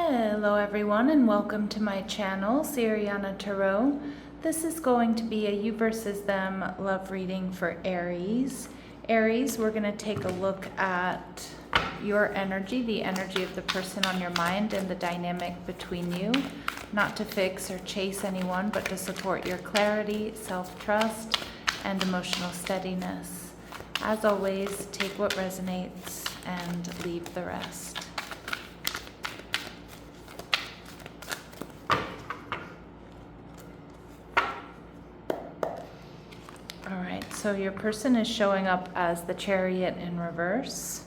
Hello everyone and welcome to my channel, Siriana Tarot. This is going to be a You Versus Them love reading for Aries. Aries, we're going to take a look at your energy, the energy of the person on your mind and the dynamic between you. Not to fix or chase anyone, but to support your clarity, self-trust, and emotional steadiness. As always, take what resonates and leave the rest. Alright, so your person is showing up as the Chariot in reverse.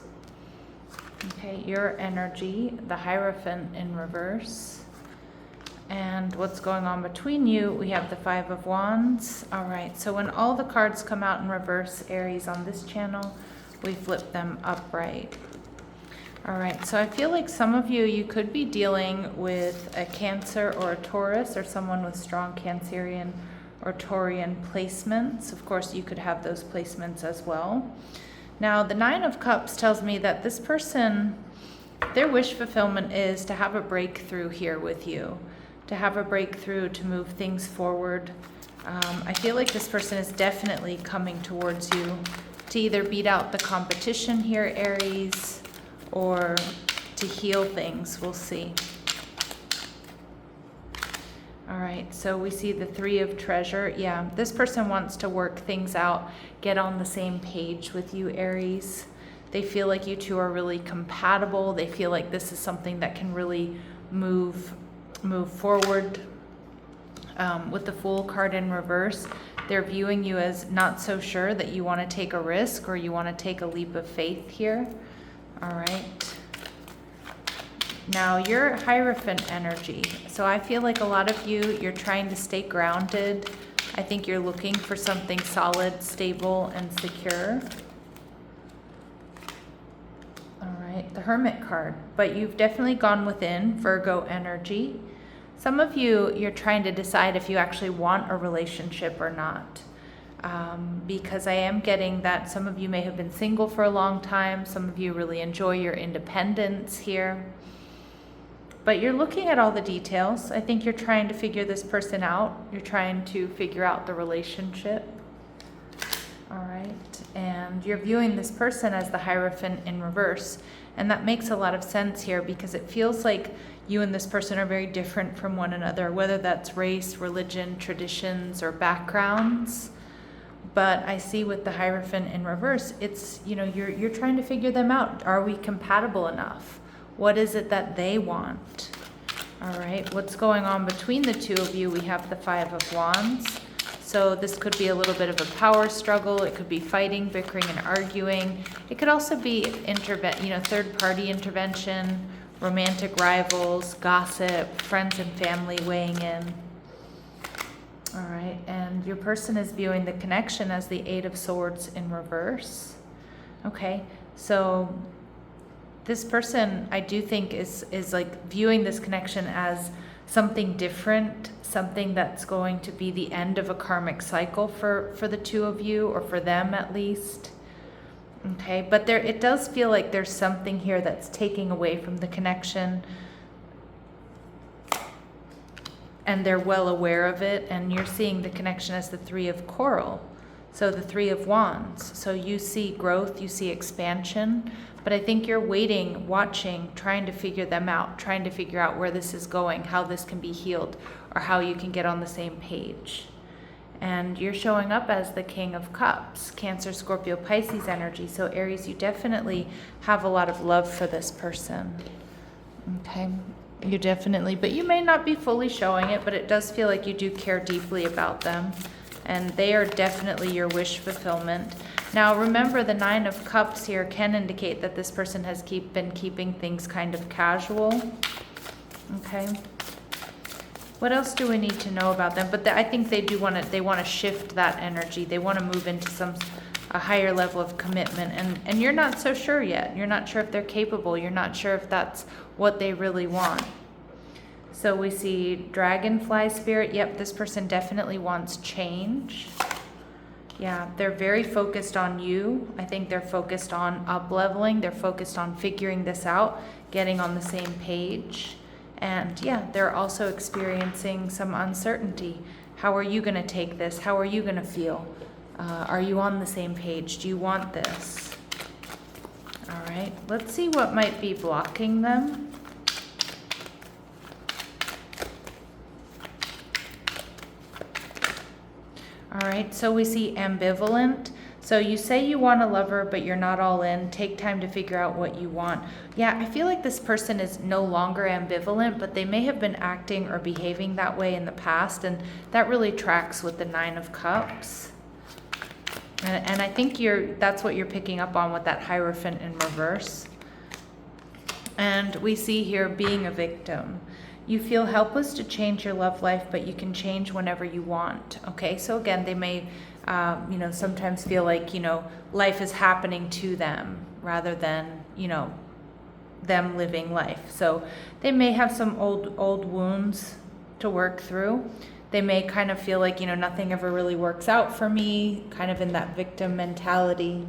Okay, your energy, the Hierophant in reverse. And what's going on between you, we have the Five of Wands. Alright, so when all the cards come out in reverse, Aries, on this channel, we flip them upright. Alright, so I feel like some of you could be dealing with a Cancer or a Taurus or someone with strong Cancerian or Taurian placements. Of course, you could have those placements as well. Now, the Nine of Cups tells me that this person, their wish fulfillment is to have a breakthrough here with you, to have a breakthrough, to move things forward. I feel like this person is definitely coming towards you to either beat out the competition here, Aries, or to heal things. We'll see. All right, so we see the Three of Treasure. Yeah, this person wants to work things out, get on the same page with you, Aries. They feel like you two are really compatible. They feel like this is something that can really move forward. With the Fool card in reverse, they're viewing you as not so sure that you want to take a risk or you want to take a leap of faith here. All right. Now, your Hierophant energy. So I feel like a lot of you're trying to stay grounded. I think you're looking for something solid, stable, and secure. All right, the Hermit card. But you've definitely gone within, Virgo energy. Some of you're trying to decide if you actually want a relationship or not. Because I am getting that some of you may have been single for a long time. Some of you really enjoy your independence here. But you're looking at all the details. I think you're trying to figure this person out. You're trying to figure out the relationship. All right. And you're viewing this person as the Hierophant in reverse. And that makes a lot of sense here because it feels like you and this person are very different from one another, whether that's race, religion, traditions, or backgrounds. But I see with the Hierophant in reverse, it's, you're trying to figure them out. Are we compatible enough? What is it that they want? All right, what's going on between the two of you? We have the Five of Wands. So this could be a little bit of a power struggle. It could be fighting, bickering, and arguing. It could also be third-party intervention, romantic rivals, gossip, friends and family weighing in. All right, and your person is viewing the connection as the Eight of Swords in reverse. Okay, so this person, I do think, is like viewing this connection as something different, something that's going to be the end of a karmic cycle for the two of you, or for them at least. Okay, but it does feel like there's something here that's taking away from the connection, and they're well aware of it, and you're seeing the connection as the Three of Coral. So the Three of Wands. So you see growth, you see expansion, but I think you're waiting, watching, trying to figure them out, trying to figure out where this is going, how this can be healed, or how you can get on the same page. And you're showing up as the King of Cups, Cancer, Scorpio, Pisces energy. So Aries, you definitely have a lot of love for this person. Okay, you definitely, but you may not be fully showing it, but it does feel like you do care deeply about them. And they are definitely your wish fulfillment. Now, remember, the Nine of Cups here can indicate that this person has been keeping things kind of casual. Okay. What else do we need to know about them? But I think they want to shift that energy. They want to move into a higher level of commitment. And you're not so sure yet. You're not sure if they're capable. You're not sure if that's what they really want. So we see Dragonfly Spirit. Yep, this person definitely wants change. Yeah, they're very focused on you. I think they're focused on up-leveling. They're focused on figuring this out, getting on the same page. And yeah, they're also experiencing some uncertainty. How are you going to take this? How are you going to feel? Are you on the same page? Do you want this? All right, let's see what might be blocking them. All right, so we see ambivalent. So you say you want a lover, but you're not all in. Take time to figure out what you want. Yeah, I feel like this person is no longer ambivalent, but they may have been acting or behaving that way in the past, and that really tracks with the 9 of Cups. And I think that's what you're picking up on with that Hierophant in reverse. And we see here being a victim. You feel helpless to change your love life, but you can change whenever you want. Okay, so again, they may, sometimes feel like, life is happening to them rather than, them living life. So they may have some old wounds to work through. They may kind of feel like, nothing ever really works out for me, kind of in that victim mentality.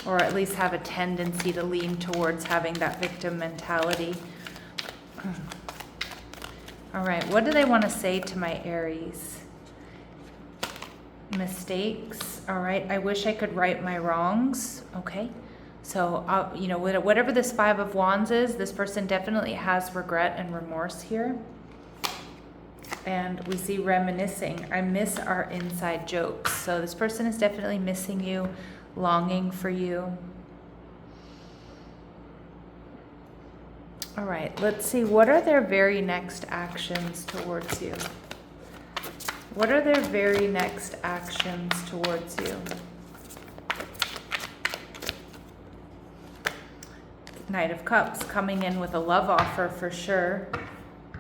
Or at least have a tendency to lean towards having that victim mentality. All right, what do they want to say to my Aries? Mistakes. All right, I wish I could right my wrongs. Okay, so whatever this 5 of Wands is, this person definitely has regret and remorse here. And we see reminiscing. I miss our inside jokes. So this person is definitely missing you, longing for you. All right, let's see. What are their very next actions towards you? What are their very next actions towards you? Knight of Cups coming in with a love offer for sure.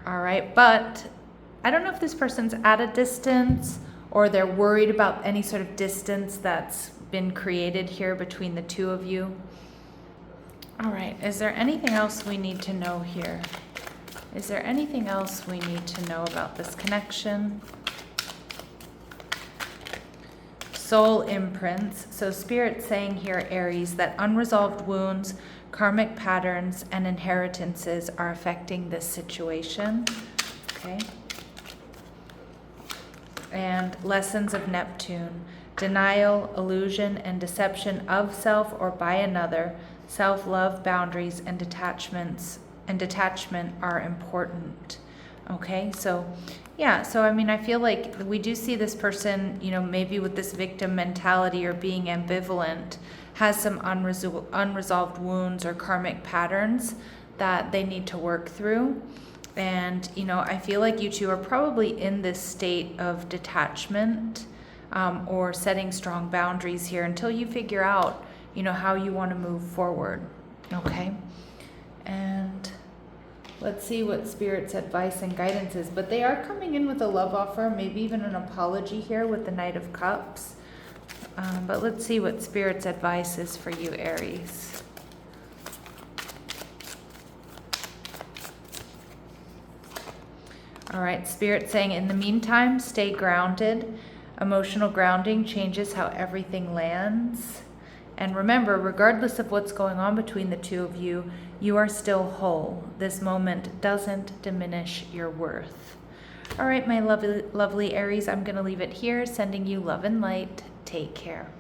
All right, but I don't know if this person's at a distance or they're worried about any sort of distance that's been created here between the two of you. All right, is there anything else we need to know here? Is there anything else we need to know about this connection? Soul imprints. So Spirit saying here, Aries, that unresolved wounds, karmic patterns, and inheritances are affecting this situation. Okay. And lessons of Neptune. Denial, illusion, and deception of self or by another, self-love, boundaries, and detachment are important. Okay, so yeah, so I mean, I feel like we do see this person, maybe with this victim mentality or being ambivalent, has some unresolved wounds or karmic patterns that they need to work through. And, I feel like you two are probably in this state of detachment or setting strong boundaries here until you figure out, how you want to move forward. Okay. And let's see what Spirit's advice and guidance is. But they are coming in with a love offer, maybe even an apology here with the Knight of Cups. But let's see what Spirit's advice is for you, Aries. All right, Spirit saying, in the meantime, stay grounded. Emotional grounding changes how everything lands. And remember, regardless of what's going on between the two of you, you are still whole. This moment doesn't diminish your worth. All right, my lovely Aries, I'm going to leave it here, sending you love and light. Take care.